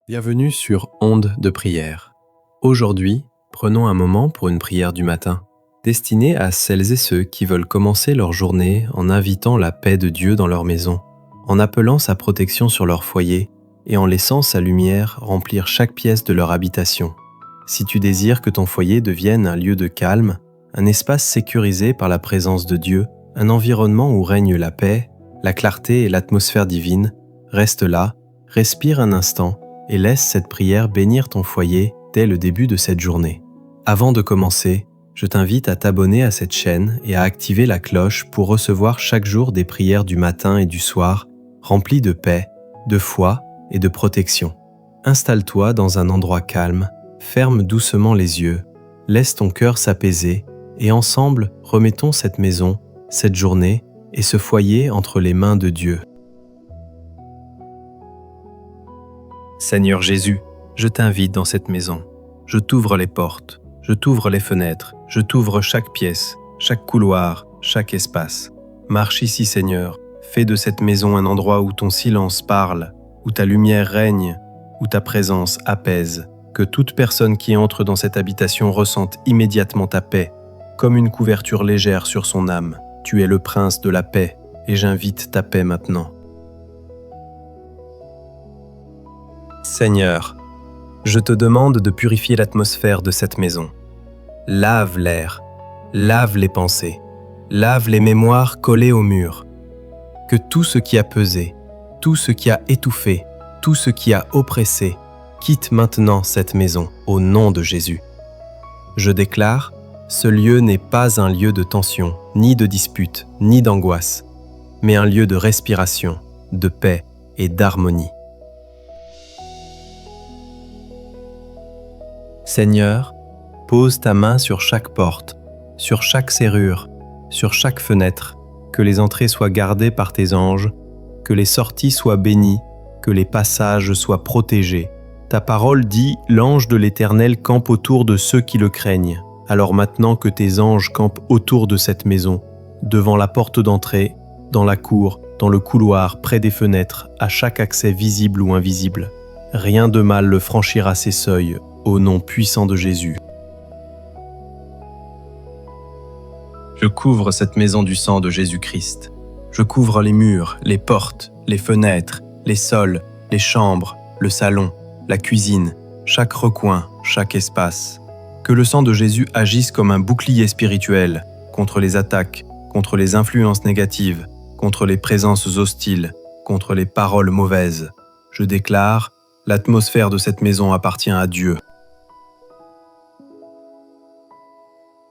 Bienvenue sur Ondes de prière. Aujourd'hui, prenons un moment pour une prière du matin, destinée à celles et ceux qui veulent commencer leur journée en invitant la paix de Dieu dans leur maison, en appelant sa protection sur leur foyer et en laissant sa lumière remplir chaque pièce de leur habitation. Si tu désires que ton foyer devienne un lieu de calme, un espace sécurisé par la présence de Dieu, un environnement où règne la paix, la clarté et l'atmosphère divine, reste là, respire un instant et laisse cette prière bénir ton foyer dès le début de cette journée. Avant de commencer, je t'invite à t'abonner à cette chaîne et à activer la cloche pour recevoir chaque jour des prières du matin et du soir remplies de paix, de foi et de protection. Installe-toi dans un endroit calme, ferme doucement les yeux, laisse ton cœur s'apaiser et ensemble remettons cette maison, cette journée et ce foyer entre les mains de Dieu. Seigneur Jésus, je t'invite dans cette maison. Je t'ouvre les portes, je t'ouvre les fenêtres, je t'ouvre chaque pièce, chaque couloir, chaque espace. Marche ici, Seigneur. Fais de cette maison un endroit où ton silence parle, où ta lumière règne, où ta présence apaise. Que toute personne qui entre dans cette habitation ressente immédiatement ta paix, comme une couverture légère sur son âme. Tu es le prince de la paix, et j'invite ta paix maintenant. Seigneur, je te demande de purifier l'atmosphère de cette maison. Lave l'air, lave les pensées, lave les mémoires collées au mur. Que tout ce qui a pesé, tout ce qui a étouffé, tout ce qui a oppressé, quitte maintenant cette maison au nom de Jésus. Je déclare, ce lieu n'est pas un lieu de tension, ni de dispute, ni d'angoisse, mais un lieu de respiration, de paix et d'harmonie. Seigneur, pose ta main sur chaque porte, sur chaque serrure, sur chaque fenêtre, que les entrées soient gardées par tes anges, que les sorties soient bénies, que les passages soient protégés. Ta parole dit « L'ange de l'Éternel campe autour de ceux qui le craignent ». Alors maintenant que tes anges campent autour de cette maison, devant la porte d'entrée, dans la cour, dans le couloir, près des fenêtres, à chaque accès visible ou invisible. Rien de mal ne franchira ces seuils, au nom puissant de Jésus. Je couvre cette maison du sang de Jésus-Christ. Je couvre les murs, les portes, les fenêtres, les sols, les chambres, le salon, la cuisine, chaque recoin, chaque espace. Que le sang de Jésus agisse comme un bouclier spirituel contre les attaques, contre les influences négatives, contre les présences hostiles, contre les paroles mauvaises. Je déclare, l'atmosphère de cette maison appartient à Dieu.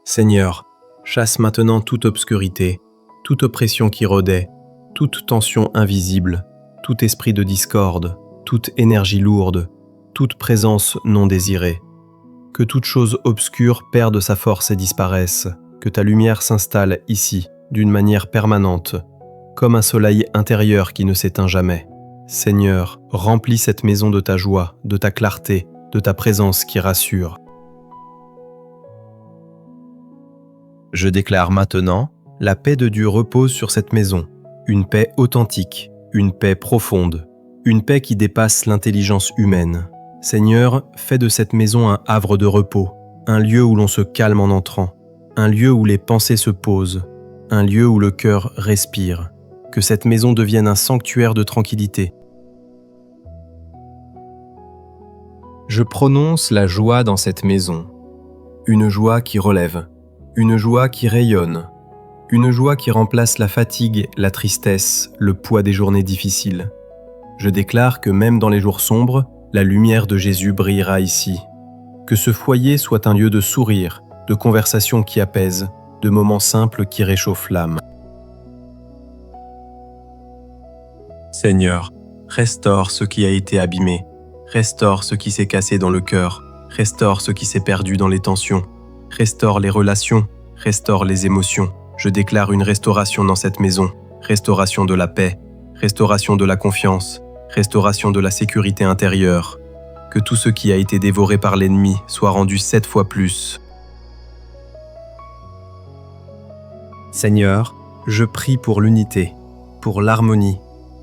Seigneur, chasse maintenant toute obscurité, toute oppression qui rôdait, toute tension invisible, tout esprit de discorde, toute énergie lourde, toute présence non désirée. Que toute chose obscure perde sa force et disparaisse, que ta lumière s'installe ici, d'une manière permanente, comme un soleil intérieur qui ne s'éteint jamais. Seigneur, remplis cette maison de ta joie, de ta clarté, de ta présence qui rassure. Je déclare maintenant, la paix de Dieu repose sur cette maison, une paix authentique, une paix profonde, une paix qui dépasse l'intelligence humaine. Seigneur, fais de cette maison un havre de repos, un lieu où l'on se calme en entrant, un lieu où les pensées se posent, un lieu où le cœur respire. Que cette maison devienne un sanctuaire de tranquillité. Je prononce la joie dans cette maison, une joie qui relève, une joie qui rayonne, une joie qui remplace la fatigue, la tristesse, le poids des journées difficiles. Je déclare que même dans les jours sombres, la lumière de Jésus brillera ici. Que ce foyer soit un lieu de sourire, de conversations qui apaisent, de moments simples qui réchauffent l'âme. Seigneur, restaure ce qui a été abîmé, restaure ce qui s'est cassé dans le cœur, restaure ce qui s'est perdu dans les tensions, restaure les relations, restaure les émotions. Je déclare une restauration dans cette maison, restauration de la paix, restauration de la confiance, restauration de la sécurité intérieure. Que tout ce qui a été dévoré par l'ennemi soit rendu 7 fois plus. Seigneur, je prie pour l'unité, pour l'harmonie,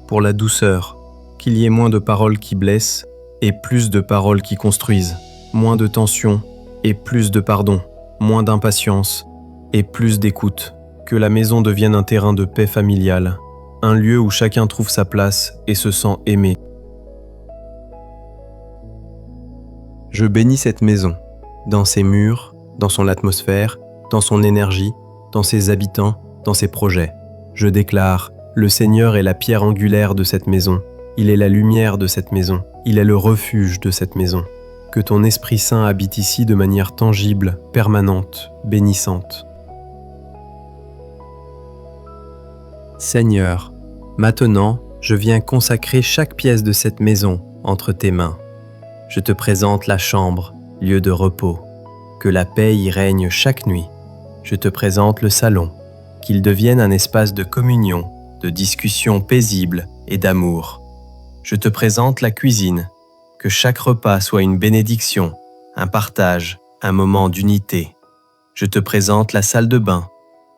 pour la douceur, qu'il y ait moins de paroles qui blessent, et plus de paroles qui construisent, moins de tension et plus de pardon, moins d'impatience et plus d'écoute. Que la maison devienne un terrain de paix familiale, un lieu où chacun trouve sa place et se sent aimé. Je bénis cette maison, dans ses murs, dans son atmosphère, dans son énergie, dans ses habitants, dans ses projets. Je déclare, le Seigneur est la pierre angulaire de cette maison, il est la lumière de cette maison, il est le refuge de cette maison. Que ton Esprit Saint habite ici de manière tangible, permanente, bénissante. Seigneur, maintenant, je viens consacrer chaque pièce de cette maison entre tes mains. Je te présente la chambre, lieu de repos. Que la paix y règne chaque nuit. Je te présente le salon, qu'il devienne un espace de communion, de discussion paisible et d'amour. Je te présente la cuisine, que chaque repas soit une bénédiction, un partage, un moment d'unité. Je te présente la salle de bain,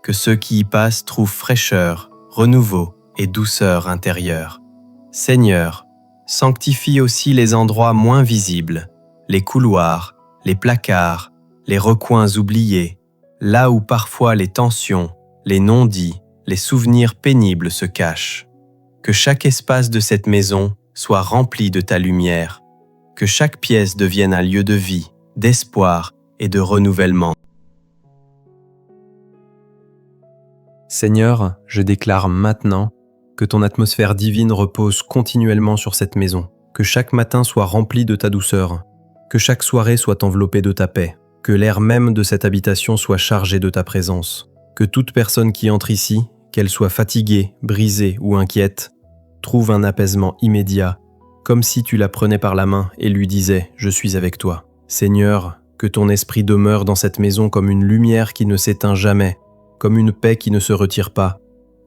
que ceux qui y passent trouvent fraîcheur, renouveau et douceur intérieure. Seigneur, sanctifie aussi les endroits moins visibles, les couloirs, les placards, les recoins oubliés, là où parfois les tensions, les non-dits, les souvenirs pénibles se cachent. Que chaque espace de cette maison soit rempli de ta lumière, que chaque pièce devienne un lieu de vie, d'espoir et de renouvellement. Seigneur, je déclare maintenant que ton atmosphère divine repose continuellement sur cette maison, que chaque matin soit rempli de ta douceur, que chaque soirée soit enveloppée de ta paix, que l'air même de cette habitation soit chargé de ta présence, que toute personne qui entre ici, qu'elle soit fatiguée, brisée ou inquiète, trouve un apaisement immédiat, comme si tu la prenais par la main et lui disais « Je suis avec toi ». Seigneur, que ton esprit demeure dans cette maison comme une lumière qui ne s'éteint jamais, comme une paix qui ne se retire pas,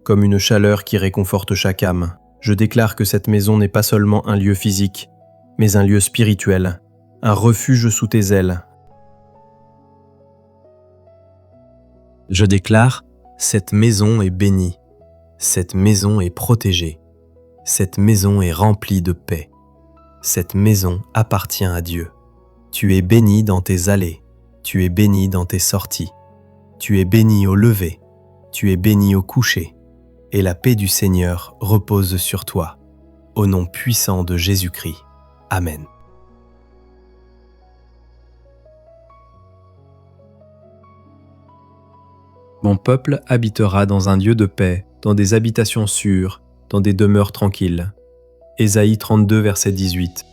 comme une chaleur qui réconforte chaque âme. Je déclare que cette maison n'est pas seulement un lieu physique, mais un lieu spirituel, un refuge sous tes ailes. Je déclare, cette maison est bénie, cette maison est protégée, cette maison est remplie de paix, cette maison appartient à Dieu. Tu es béni dans tes allées, tu es béni dans tes sorties, tu es béni au lever, tu es béni au coucher, et la paix du Seigneur repose sur toi. Au nom puissant de Jésus-Christ. Amen. Mon peuple habitera dans un lieu de paix, dans des habitations sûres, dans des demeures tranquilles. Ésaïe 32, verset 18.